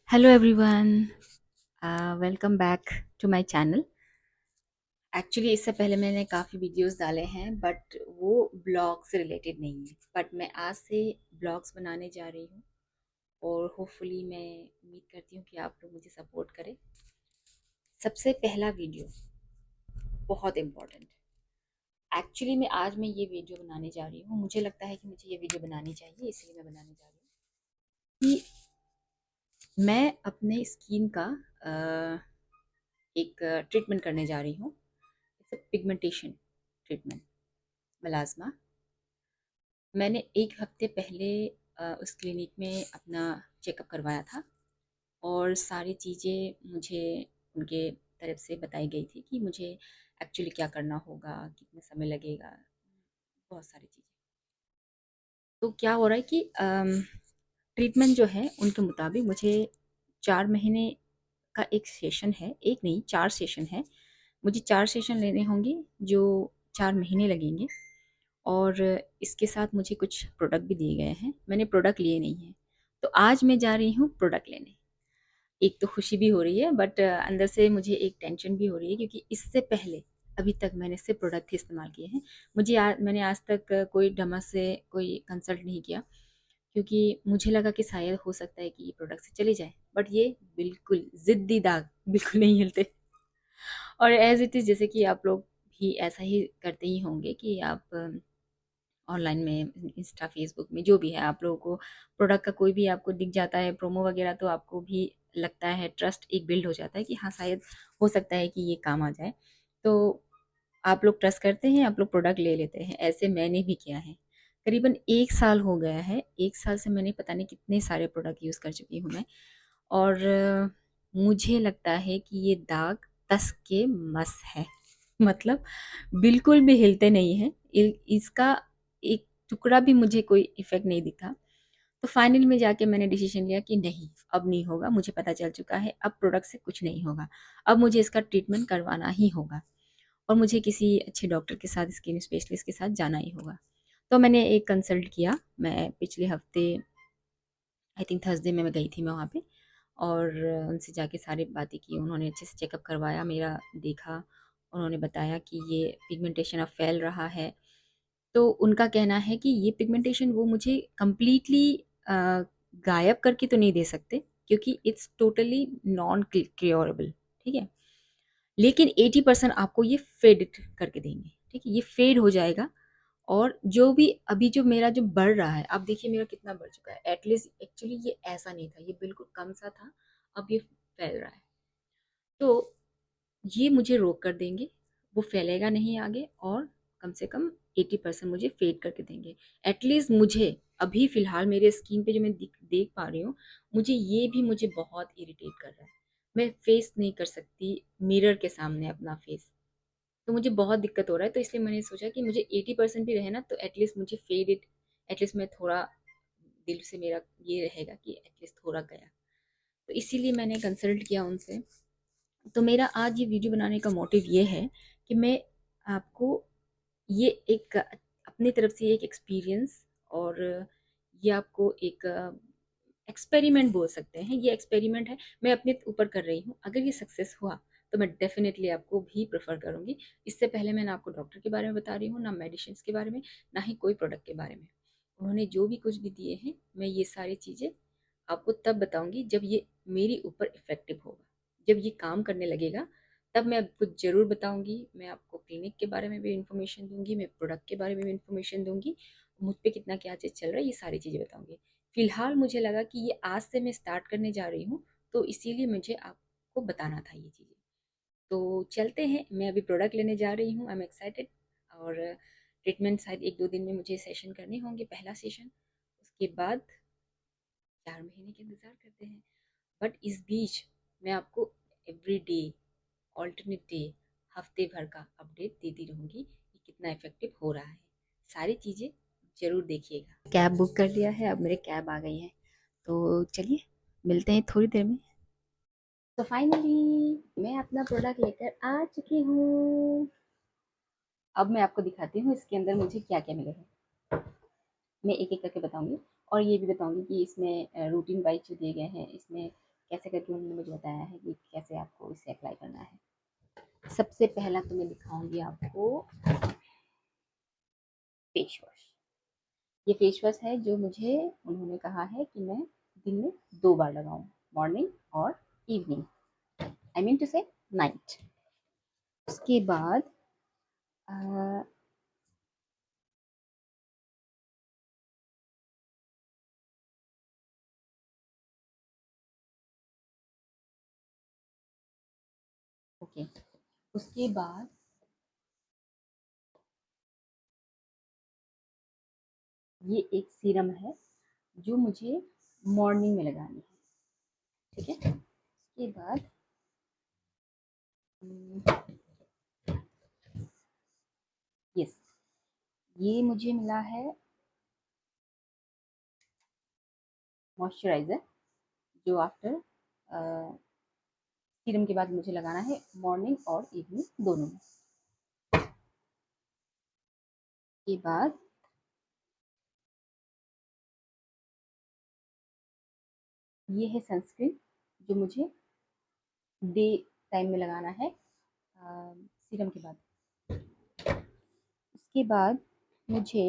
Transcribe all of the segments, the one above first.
Hello everyone, welcome back to my channel. Actually इससे पहले मैंने काफ़ी वीडियोस डाले हैं बट वो ब्लॉग से रिलेटेड नहीं है। बट मैं आज से ब्लॉग्स बनाने जा रही हूँ और होपफुली मैं उम्मीद करती हूँ कि आप लोग मुझे सपोर्ट करें। सबसे पहला वीडियो बहुत इम्पोर्टेंट। एक्चुअली मैं ये वीडियो बनाने जा रही हूँ, मुझे लगता है कि मुझे ये वीडियो बनानी चाहिए, इसलिए मैं बनाने जा रही हूँ कि मैं अपने स्किन का एक ट्रीटमेंट करने जा रही हूँ। Pigmentation treatment, melasma. मैंने एक हफ्ते पहले उस क्लिनिक में अपना चेकअप करवाया था और सारी चीज़ें मुझे उनके तरफ से बताई गई थी कि मुझे एक्चुअली क्या करना होगा, कितना समय लगेगा, बहुत सारी चीज़ें। तो क्या हो रहा है कि ट्रीटमेंट जो है उनके मुताबिक मुझे 4 महीने का एक सेशन है, एक नहीं 4 सेशन है। मुझे 4 सेशन लेने होंगे जो 4 महीने लगेंगे। और इसके साथ मुझे कुछ प्रोडक्ट भी दिए गए हैं, मैंने प्रोडक्ट लिए नहीं हैं। तो आज मैं जा रही हूँ प्रोडक्ट लेने। एक तो खुशी भी हो रही है बट अंदर से मुझे एक टेंशन भी हो रही है क्योंकि इससे पहले अभी तक मैंने सिर्फ प्रोडक्ट ही इस्तेमाल किए हैं। मैंने आज तक कोई डमा से कोई कंसल्ट नहीं किया क्योंकि मुझे लगा कि शायद हो सकता है कि ये प्रोडक्ट से चले जाए। बट ये बिल्कुल ज़िद्दी दाग बिल्कुल नहीं हिलते। और एज इट इज़, जैसे कि आप लोग भी ऐसा ही करते ही होंगे कि आप ऑनलाइन में इंस्टा फेसबुक में जो भी है आप लोगों को प्रोडक्ट का कोई भी आपको दिख जाता है प्रोमो वगैरह, तो आपको भी लगता है, ट्रस्ट एक बिल्ड हो जाता है कि हाँ शायद हो सकता है कि ये काम आ जाए। तो आप लोग ट्रस्ट करते हैं, आप लोग प्रोडक्ट ले लेते हैं। ऐसे मैंने भी किया है। करीबन 1 साल हो गया है, 1 साल से मैंने पता नहीं कितने सारे प्रोडक्ट यूज़ कर चुकी हूँ मैं। और मुझे लगता है कि ये दाग तस के मस है। मतलब बिल्कुल भी हिलते नहीं हैं। इसका एक टुकड़ा भी मुझे कोई इफ़ेक्ट नहीं दिखा। तो फाइनली में जाके मैंने डिसीजन लिया कि नहीं, अब नहीं होगा। मुझे पता चल चुका है अब प्रोडक्ट से कुछ नहीं होगा। अब मुझे इसका ट्रीटमेंट करवाना ही होगा और मुझे किसी अच्छे डॉक्टर के साथ, स्किन स्पेशलिस्ट के साथ जाना ही होगा। तो मैंने एक कंसल्ट किया। मैं पिछले हफ्ते आई थिंक थर्सडे में मैं गई थी मैं वहाँ पे और उनसे जाके सारी बातें की। उन्होंने अच्छे से चेकअप करवाया, मेरा देखा। उन्होंने बताया कि ये पिगमेंटेशन अब फैल रहा है। तो उनका कहना है कि ये पिगमेंटेशन वो मुझे कंप्लीटली गायब करके तो नहीं दे सकते क्योंकि इट्स टोटली नॉन क्योरेबल, ठीक है। लेकिन 80% आपको ये फेड करके देंगे, ठीक है, ये फेड हो जाएगा। और जो भी अभी जो मेरा जो बढ़ रहा है, आप देखिए मेरा कितना बढ़ चुका है। एटलीस्ट एक्चुअली ये ऐसा नहीं था, ये बिल्कुल कम सा था, अब ये फैल रहा है। तो ये मुझे रोक कर देंगे, वो फैलेगा नहीं आगे। और कम से कम 80% मुझे फेड करके देंगे। एटलीस्ट मुझे अभी फ़िलहाल मेरे स्किन पे जो मैं देख पा रही हूँ, मुझे बहुत इरिटेट कर रहा है। मैं फेस नहीं कर सकती मिरर के सामने अपना फेस। तो मुझे बहुत दिक्कत हो रहा है, तो इसलिए मैंने सोचा कि मुझे 80% भी रहे ना तो एटलीस्ट मुझे फेड इट। एटलीस्ट मैं थोड़ा दिल से मेरा ये रहेगा कि एटलीस्ट थोड़ा गया। तो इसीलिए मैंने कंसल्ट किया उनसे। तो मेरा आज ये वीडियो बनाने का मोटिव ये है कि मैं आपको ये एक अपनी तरफ से एक एक्सपीरियंस और ये आपको एक एक्सपेरिमेंट बोल सकते हैं। ये एक्सपेरिमेंट है, मैं अपने ऊपर कर रही हूँ। अगर ये सक्सेस हुआ तो मैं डेफिनेटली आपको भी प्रेफर करूँगी। इससे पहले मैं ना आपको डॉक्टर के बारे में बता रही हूँ, ना मेडिसिन के बारे में, ना ही कोई प्रोडक्ट के बारे में। उन्होंने जो भी कुछ भी दिए हैं, मैं ये सारी चीज़ें आपको तब बताऊंगी जब ये मेरी ऊपर इफेक्टिव होगा, जब ये काम करने लगेगा। तब मैं आपको ज़रूर बताऊंगी। मैं आपको क्लिनिक के बारे में भी इंफॉर्मेशन दूंगी, मैं प्रोडक्ट के बारे में भी इंफॉर्मेशन दूंगी, मुझ पे कितना क्या चीज़ चल रहा है, ये सारी चीज़ें बताऊंगी। फिलहाल मुझे लगा कि ये आज से मैं स्टार्ट करने जा रही हूँ, तो इसीलिए मुझे आपको बताना था ये चीज़ें। तो चलते हैं, मैं अभी प्रोडक्ट लेने जा रही हूँ। I am excited. और ट्रीटमेंट शायद 1-2 दिन में मुझे सेशन करने होंगे, पहला सेशन। उसके बाद 4 महीने के इंतज़ार करते हैं। बट इस बीच मैं आपको एवरी डे, ऑल्टरनेट डे, हफ्ते भर का अपडेट देती रहूँगी कि कितना इफेक्टिव हो रहा है। सारी चीज़ें ज़रूर देखिएगा। कैब बुक कर लिया है, अब मेरे कैब आ गई है। तो चलिए मिलते हैं थोड़ी देर में। तो फाइनली मैं अपना प्रोडक्ट लेकर आ चुकी हूँ। अब मैं आपको दिखाती हूँ इसके अंदर मुझे क्या क्या मिला है। मैं एक एक करके बताऊंगी और ये भी बताऊंगी कि इसमें रूटीन वाइज जो दिए गए हैं, इसमें कैसे करके उन्होंने मुझे बताया है कि कैसे आपको इसे अप्लाई करना है। सबसे पहला तो मैं दिखाऊंगी आपको फेस वॉश। ये फेस वॉश है जो मुझे उन्होंने कहा है कि मैं दिन में 2 बार लगाऊं, मॉर्निंग और इवनिंग, आई मीन टू से नाइट। उसके बाद ओके, उसके बाद ये एक सीरम है जो मुझे मॉर्निंग में लगानी है, ठीक है। उसके बाद यस, ये मुझे मिला है मॉइस्चराइज़र जो आफ्टर सीरम के बाद मुझे लगाना है मॉर्निंग और इवनिंग दोनों में। के बाद ये है सनस्क्रीन जो मुझे डे टाइम में लगाना है सीरम के बाद। उसके बाद मुझे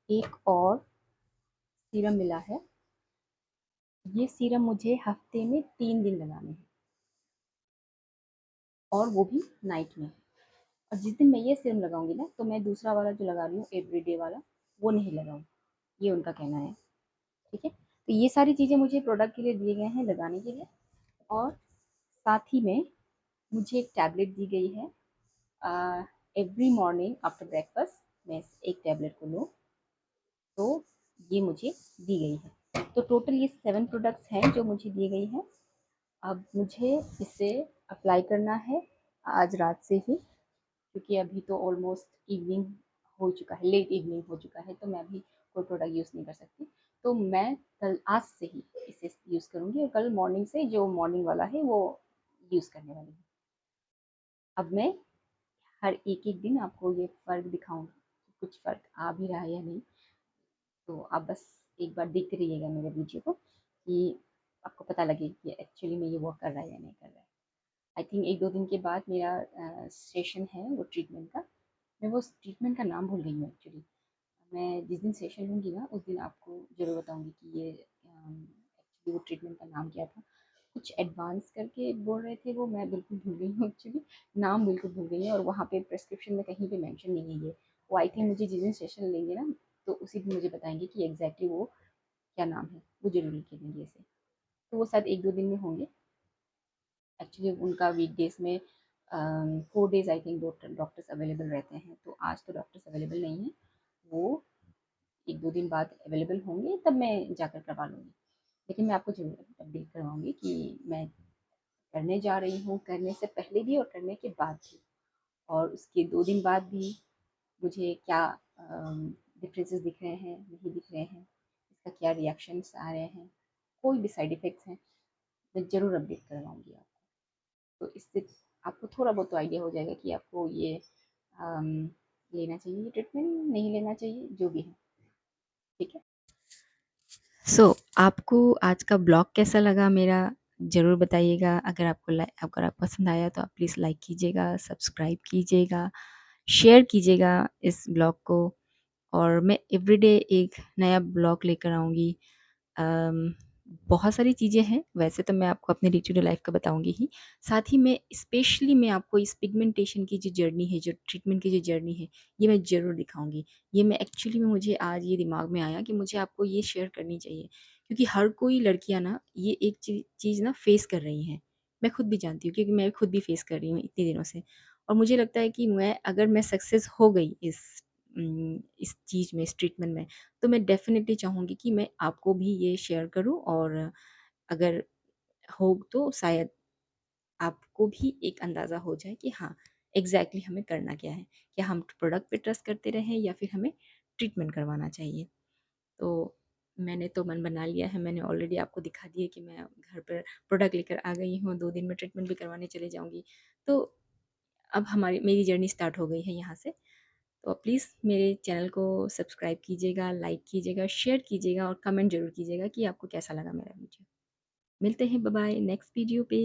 एक और सीरम मिला है। ये सीरम मुझे हफ्ते में 3 दिन लगाने हैं और वो भी नाइट में। और जिस दिन मैं ये सीरम लगाऊंगी ना तो मैं दूसरा वाला जो लगा रही हूँ एवरीडे वाला वो नहीं लगाऊँ, ये उनका कहना है, ठीक है। तो ये सारी चीज़ें मुझे प्रोडक्ट के लिए दिए गए हैं लगाने के लिए। और साथ ही में मुझे एक टैबलेट दी गई है, एवरी मॉर्निंग आफ्टर ब्रेकफास्ट मैं एक टैबलेट को लूँ, तो ये मुझे दी गई है। तो टोटल ये 7 प्रोडक्ट्स हैं जो मुझे दिए गई हैं। अब मुझे इसे अप्लाई करना है आज रात से ही, क्योंकि अभी तो ऑलमोस्ट इवनिंग हो चुका है, लेट इवनिंग हो चुका है, तो मैं अभी कोई प्रोडक्ट यूज़ नहीं कर सकती। तो मैं कल आज से ही इसे यूज़ करूँगी और कल मॉर्निंग से जो मॉर्निंग वाला है वो यूज़ करने वाली हूँ। अब मैं हर एक दिन आपको ये फ़र्क दिखाऊंगी कि कुछ फ़र्क आ भी रहा है या नहीं। तो आप बस एक बार देखते रहिएगा मेरे वीडियो को कि आपको पता लगे कि एक्चुअली में ये वर्क कर रहा है या नहीं कर रहा है। आई थिंक 1-2 दिन के बाद मेरा सेशन है वो ट्रीटमेंट का। मैं वो ट्रीटमेंट का नाम भूल गई हूँ एक्चुअली। मैं जिस दिन सेशन लूँगी ना उस दिन आपको ज़रूर बताऊँगी कि ये एक्चुअली वो ट्रीटमेंट का नाम क्या था। कुछ एडवांस करके बोल रहे थे वो, मैं बिल्कुल भूल गई हूँ एक्चुअली, नाम बिल्कुल भूल गई हूँ। और वहाँ पे प्रेस्क्रिप्शन में कहीं पे मेंशन नहीं है ये। वो आई थिंक मुझे जिस दिन सेशन लेंगे ना तो उसी दिन मुझे बताएंगे कि एग्जैक्टली वो क्या नाम है, वो ज़रूर लिख के देंगे इसे। तो वो शायद 1-2 दिन में होंगे। एक्चुअली उनका वीकडेज में 4 days I think doctors available रहते हैं, तो आज तो डॉक्टर्स अवेलेबल नहीं है। वो 1-2 दिन बाद अवेलेबल होंगे, तब मैं जाकर करवा लूँगी। लेकिन मैं आपको ज़रूर अपडेट करवाऊँगी कि मैं करने जा रही हूँ, करने से पहले भी और करने के बाद भी। और उसके 2 दिन बाद भी मुझे क्या डिफरेंसेस दिख रहे हैं, नहीं दिख रहे हैं, इसका क्या रिएक्शंस आ रहे हैं, कोई भी साइड इफ़ेक्ट्स हैं, मैं ज़रूर अपडेट करवाऊँगी आपको। तो इससे आपको थोड़ा बहुत तो आइडिया हो जाएगा कि आपको ये अम, लेना चाहिए ट्रीटमेंट, नहीं लेना चाहिए, जो भी है, ठीक है। आपको आज का ब्लॉग कैसा लगा मेरा, ज़रूर बताइएगा। अगर आप पसंद आया तो आप प्लीज़ लाइक कीजिएगा, सब्सक्राइब कीजिएगा, शेयर कीजिएगा इस ब्लॉग को। और मैं एवरीडे एक नया ब्लॉग लेकर आऊँगी। अम, बहुत सारी चीज़ें हैं, वैसे तो मैं आपको अपने डे टू डे लाइफ़ का बताऊँगी ही। साथ ही में स्पेशली मैं आपको इस पिगमेंटेशन की जो जर्नी है, जो ट्रीटमेंट की जो जर्नी है, ये मैं ज़रूर दिखाऊँगी। ये मैं एक्चुअली में मुझे आज ये दिमाग में आया कि मुझे आपको ये शेयर करनी चाहिए, क्योंकि हर कोई लड़कियाँ ना ये एक चीज़ ना फ़ेस कर रही हैं। मैं खुद भी जानती हूँ, क्योंकि मैं खुद भी फ़ेस कर रही हूँ इतने दिनों से। और मुझे लगता है कि अगर मैं सक्सेस हो गई इस चीज़ में, इस ट्रीटमेंट में, तो मैं डेफ़िनेटली चाहूँगी कि मैं आपको भी ये शेयर करूँ। और अगर हो तो शायद आपको भी एक अंदाज़ा हो जाए कि हाँ, एग्ज़ैक्टली हमें करना क्या है। क्या हम प्रोडक्ट पे ट्रस्ट करते रहें या फिर हमें ट्रीटमेंट करवाना चाहिए। तो मैंने तो मन बना लिया है, मैंने ऑलरेडी आपको दिखा दिया कि मैं घर पर प्रोडक्ट लेकर आ गई हूँ, 2 दिन में ट्रीटमेंट भी करवाने चले जाऊँगी। तो अब मेरी जर्नी स्टार्ट हो गई है यहाँ से। तो प्लीज़ मेरे चैनल को सब्सक्राइब कीजिएगा, लाइक कीजिएगा, शेयर कीजिएगा और कमेंट ज़रूर कीजिएगा कि आपको कैसा लगा मेरा वीडियो। मिलते हैं, बाय बाय नेक्स्ट वीडियो पे।